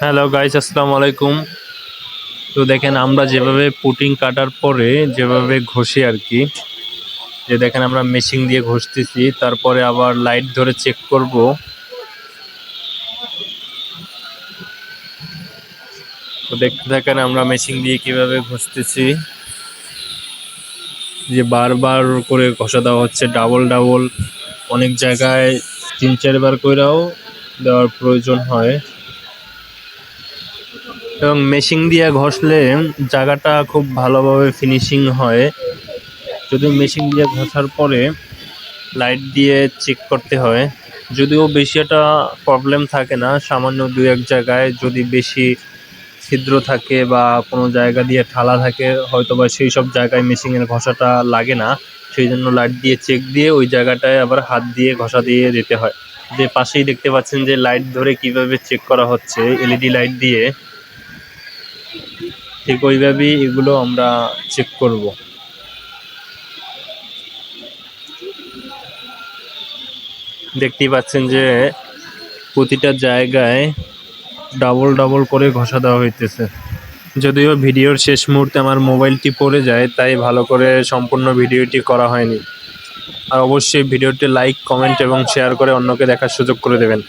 Hello guys, আসসালামু আলাইকুম। তো দেখেন আমরা যেভাবে পুটিং কাটার পরে যেভাবে ঘষি আর কি, যে দেখেন আমরা মেশিন দিয়ে ঘষতেছি, তারপরে আবার লাইট ধরে চেক করব। তো দেখতে থাকেন আমরা মেশিন দিয়ে কিভাবে ঘষতেছি, যে বারবার করে ঘষা দেওয়া হচ্ছে, ডাবল ডাবল অনেক জায়গায় 3-4 বার কইরাও দেওয়ার প্রয়োজন হয়। এবং মেশিন দিয়ে ঘষলে জায়গাটা খুব ভালোভাবে ফিনিশিং হয়। যদি মেশিন দিয়ে ঘষার পরে লাইট দিয়ে চেক করতে হয়, যদিও বেশি একটা প্রবলেম থাকে না, সামান্য 2-1 জায়গায় যদি বেশি ছিদ্র থাকে বা কোনো জায়গা দিয়ে ঠালা থাকে, হয়তো বা সেই সব জায়গায় মেশিনের ঘষাটা লাগে না, সেই জন্য লাইট দিয়ে চেক দিয়ে ওই জায়গাটায় আবার হাত দিয়ে ঘষা দিয়ে দিতে হয়। যে পাশেই দেখতে পাচ্ছেন যে লাইট ধরে কিভাবে চেক করা হচ্ছে এলইডি লাইট দিয়ে, ঠিক ওইভাবেই এগুলো আমরা চেক করব। দেখতেই পাচ্ছেন যে প্রতিটা জায়গায় ডাবল ডাবল করে ঘষা দেওয়া হইতেছে। যদিও ভিডিওর শেষ মুহূর্তে আমার মোবাইলটি পড়ে যায়, তাই ভালো করে সম্পূর্ণ ভিডিওটি করা হয়নি। আর অবশ্যই ভিডিওটি লাইক, কমেন্ট এবং শেয়ার করে অন্যকে দেখার সুযোগ করে দেবেন।